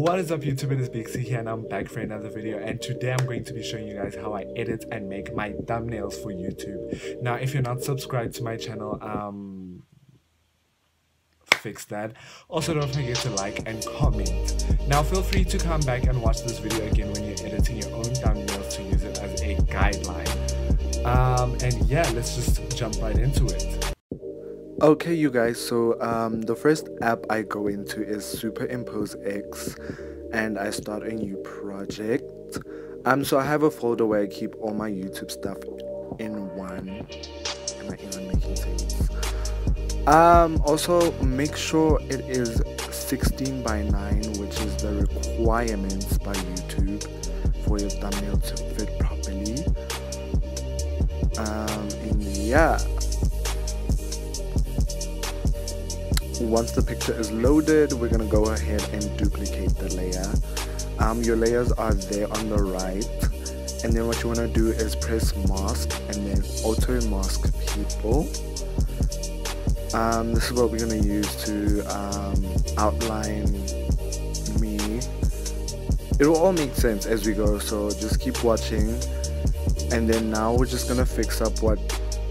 What is up YouTube, it is Bixie here and I'm back for another video, and today I'm going to be showing you guys how I edit and make my thumbnails for YouTube. Now if you're not subscribed to my channel, fix that. Also don't forget to like and comment. Now feel free to come back and watch this video again when you're editing your own thumbnails to use it as a guideline. And yeah, let's just jump right into it. Okay you guys, so the first app I go into is Superimpose X, and I start a new project. So I have a folder where I keep all my YouTube stuff in one. Am I even making sense? Also make sure it is 16:9, which is the requirements by YouTube for your thumbnail to fit properly. And yeah, once the picture is loaded, we're gonna go ahead and duplicate the layer. Your layers are there on the right, and then what you want to do is press mask and then auto mask people. This is what we're gonna use to outline me. It will all make sense as we go, so just keep watching. And then now we're just gonna fix up what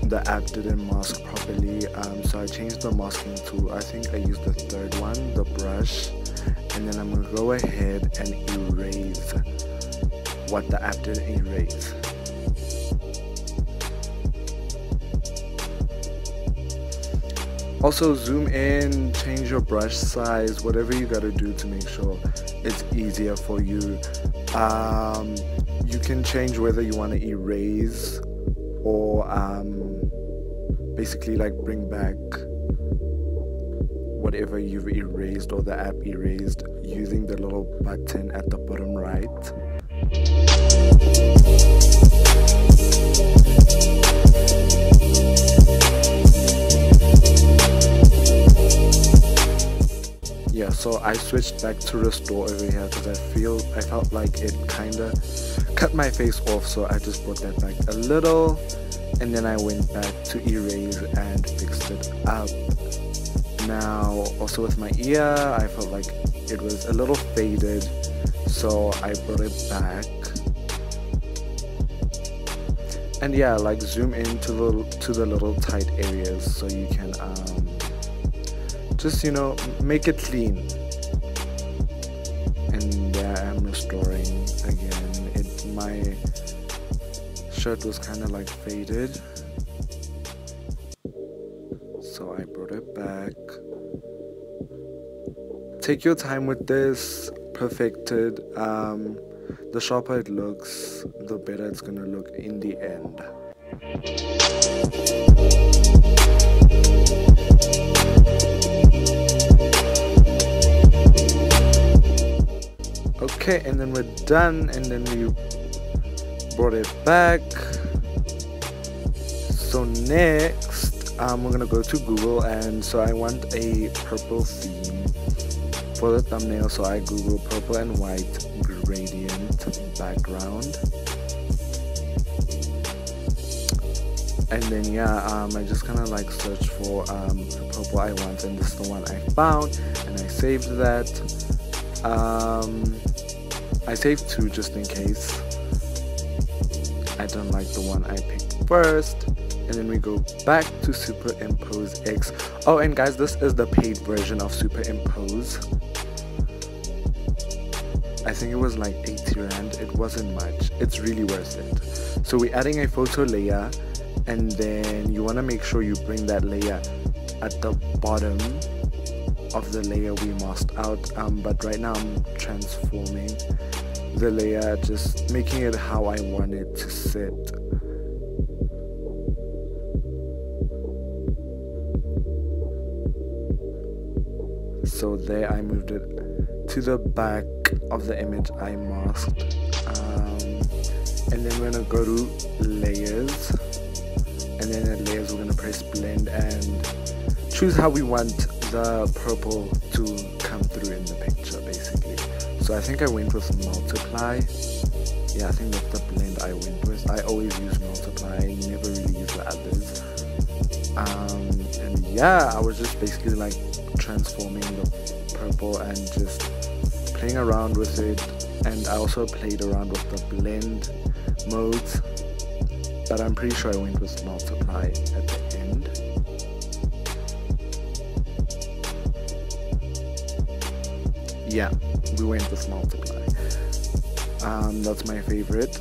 the app didn't mask properly. So I changed the masking tool. I think I used the third one, the brush, and then I'm gonna go ahead and erase what the app didn't erase. Also zoom in, change your brush size, whatever you gotta do to make sure it's easier for you. You can change whether you want to erase or basically like bring back whatever you've erased or the app erased using the little button at the bottom right. Yeah, so I switched back to restore over here because I felt like it kinda cut my face off, so I just brought that back a little, and then I went back to erase and fixed it up. Now also with my ear, I felt like it was a little faded, so I brought it back. And yeah, like zoom into the little tight areas so you can just, you know, make it clean. And yeah, I'm restoring again. My shirt was kind of like faded, so I brought it back. Take your time with this, perfected. The sharper it looks, the better it's gonna look in the end. Okay, and then we're done, and then we brought it back. So next we're gonna go to Google, and so I want a purple theme for the thumbnail, so I Google purple and white gradient background, and then yeah, I just kind of like search for the purple I want, and this is the one I found, and I saved that. I saved two just in case I don't like the one I picked first. And then we go back to Superimpose X. Oh, and guys, this is the paid version of Superimpose. I think it was like 80 rand. It wasn't much. It's really worth it. So we're adding a photo layer, and then you want to make sure you bring that layer at the bottom of the layer we masked out, but right now I'm transforming the layer, just making it how I want it to sit. So there, I moved it to the back of the image I masked, and then we're gonna go to layers, and then at layers we're gonna press blend and choose how we want the purple to come through in the picture basically. So I think I went with multiply. Yeah, I think that's the blend I went with. I always use multiply, I never really use the others. And yeah, I was just basically like transforming the purple and just playing around with it, and I also played around with the blend modes, but I'm pretty sure I went with multiply at the end. Yeah, we went with multiply. That's my favorite.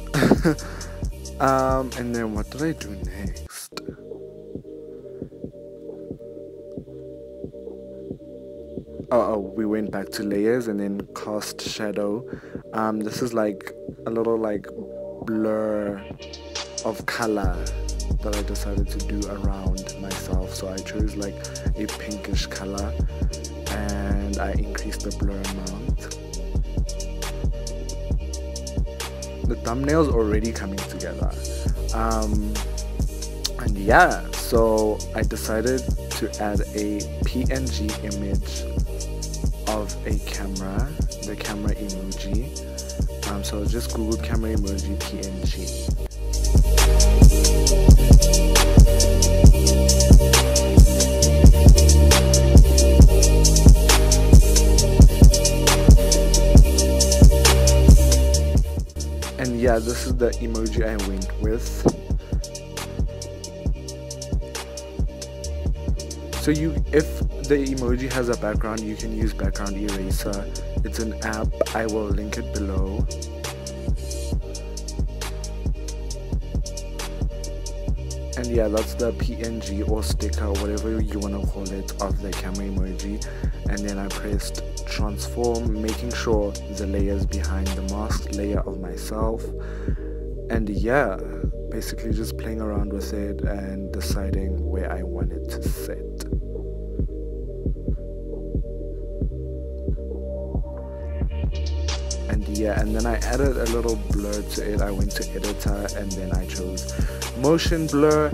And then what did I do next? We went back to layers and then cast shadow. This is like a little like blur of color that I decided to do around myself. So I chose like a pinkish color and I increased the blur amount. The thumbnail's already coming together. And yeah, so I decided to add a PNG image of a camera, the camera emoji. So just Google camera emoji PNG. And yeah, this is the emoji I went with. So if the emoji has a background, you can use background eraser. It's an app, I will link it below. And yeah, that's the PNG or sticker, whatever you want to call it, of the camera emoji. And then I pressed transform, making sure the layers behind the mask layer of myself. And yeah, basically just playing around with it and deciding where I want it to sit. And yeah, and then I added a little blur to it. I went to editor and then I chose motion blur,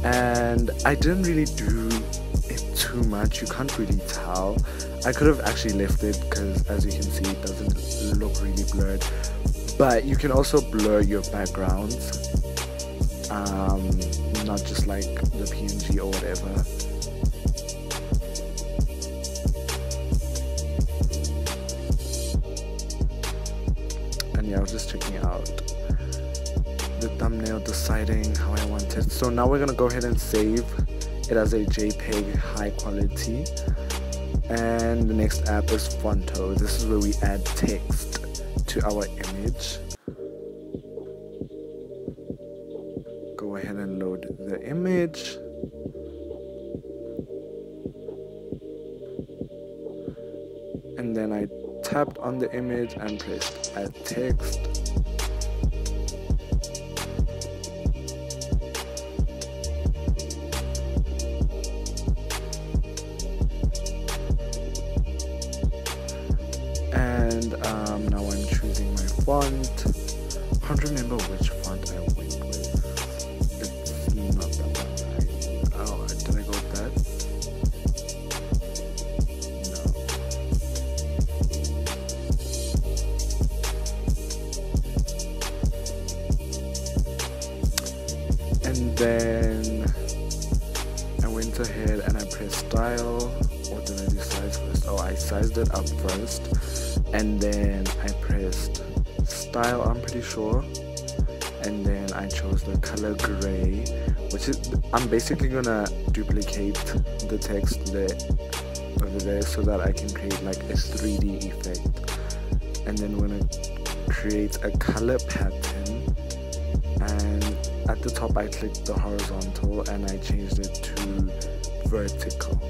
and I didn't really do it too much. You can't really tell. I could have actually left it because as you can see it doesn't look really blurred, but you can also blur your backgrounds, not just like the PNG or whatever. And yeah, I was just checking out the thumbnail, deciding how I want it. So now we're gonna go ahead and save it as a JPEG high quality. And the next app is Fonto. This is where we add text to our image. Go ahead and load the image. And then I tapped on the image and pressed add text. And now I'm choosing my font. I can't remember which font I went with. It's not that one. Oh, did I go with that? No. And then I went ahead and I pressed style. What did I do size first? Oh, I sized it up first. And then I pressed style, I'm pretty sure, and then I chose the color gray, which is, I'm basically gonna duplicate the text there over there so that I can create like a 3D effect. And then we're gonna create a color pattern, and at the top I clicked the horizontal and I changed it to vertical.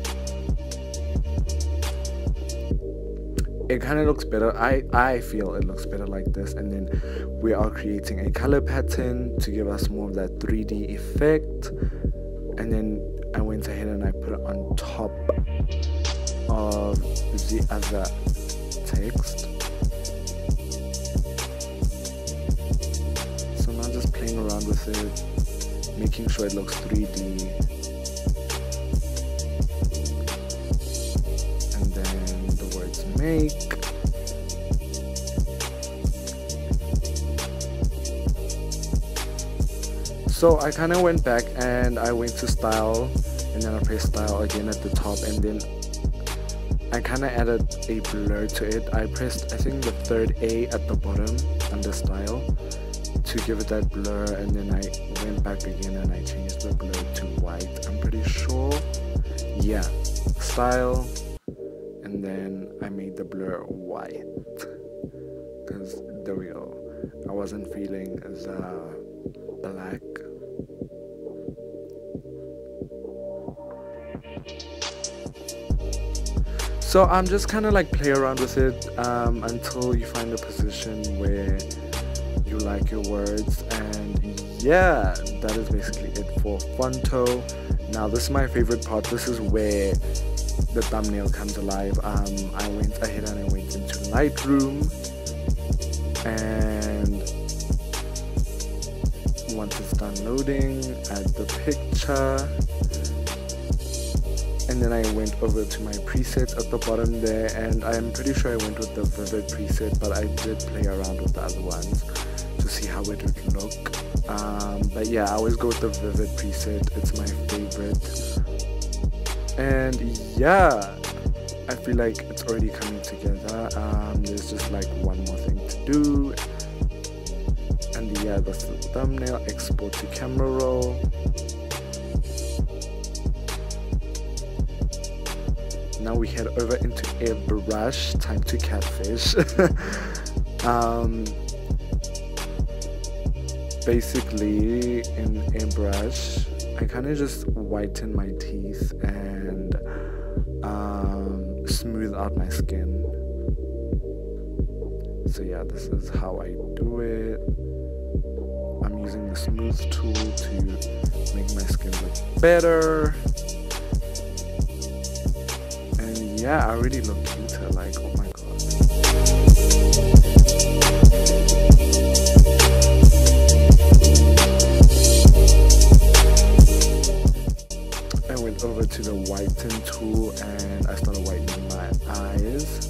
It kind of looks better. I feel it looks better like this. And then we are creating a color pattern to give us more of that 3D effect. And then I went ahead and I put it on top of the other text. So now just playing around with it, making sure it looks 3D. Make. So I kind of went back and I went to style, and then I pressed style again at the top, and then I kind of added a blur to it. I pressed, I think, the third A at the bottom under style to give it that blur, and then I went back again and I changed the blur to white, I'm pretty sure. Yeah, style, and then I made the blur white, because there we go, I wasn't feeling the black. So I'm just kind of like play around with it until you find a position where you like your words, and yeah, that is basically it for Fonto. Now this is my favorite part. This is where the thumbnail comes alive. I went ahead and I went into Lightroom, and once it's done loading, add the picture. And then I went over to my presets at the bottom there, and I'm pretty sure I went with the vivid preset, but I did play around with the other ones to see how it would look. But yeah, I always go with the vivid preset, it's my favorite. And yeah, I feel like it's already coming together. There's just like one more thing to do. And yeah, that's the thumbnail. Export to camera roll. Now we head over into airbrush, time to catfish. Basically in airbrush, I kind of just whiten my teeth and smooth out my skin. So yeah, this is how I do it. I'm using the smooth tool to make my skin look better. Yeah, I really look cuter, like, oh my god. I went over to the whiten tool and I started whitening my eyes.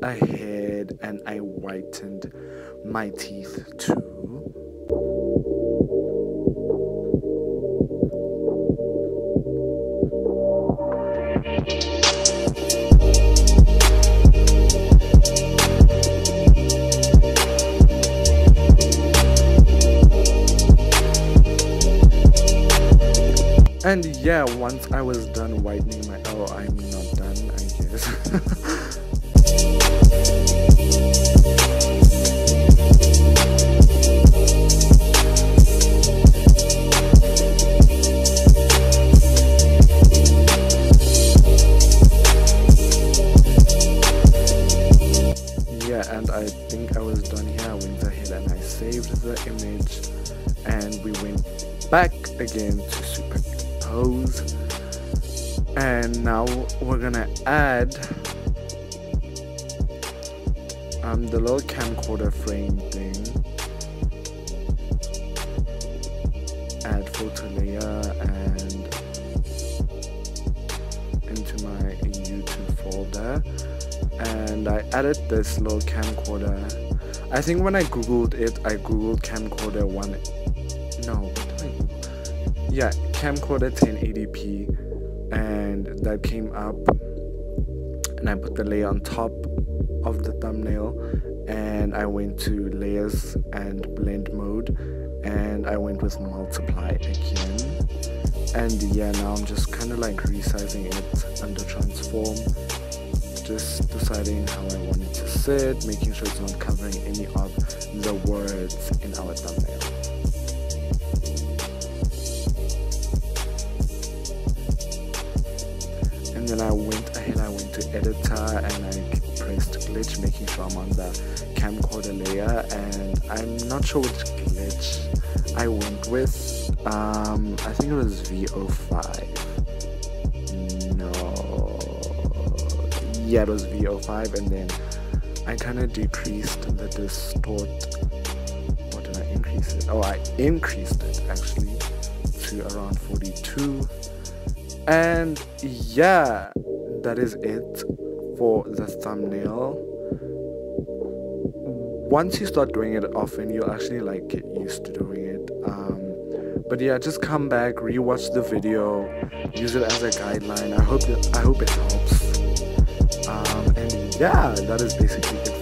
Ahead and I whitened my teeth too. And yeah, once I was done whitening my, oh, I'm not done, I guess. And I think I was done here. I went ahead and I saved the image, and we went back again to superimpose, and now we're gonna add the little camcorder frame thing, add photo layer and into my YouTube folder. And I added this little camcorder. I think when I googled it, I googled camcorder yeah, camcorder 1080p, and that came up, and I put the layer on top of the thumbnail, and I went to layers and blend mode, and I went with multiply again. And yeah, now I'm just kind of like resizing it under transform, just deciding how I want it to sit, making sure it's not covering any of the words in our thumbnail. And then I went ahead, I went to editor and I pressed glitch, making sure I'm on the camcorder layer, and I'm not sure which glitch I went with. I think it was VO5. No. yeah, it was VO5, and then I kind of decreased the distort. What did I increase it? Oh, I increased it actually to around 42. And yeah, that is it for the thumbnail. Once you start doing it often, you'll actually like get used to doing it. But yeah, just come back, rewatch the video, use it as a guideline. I hope it helps. And yeah, that is basically it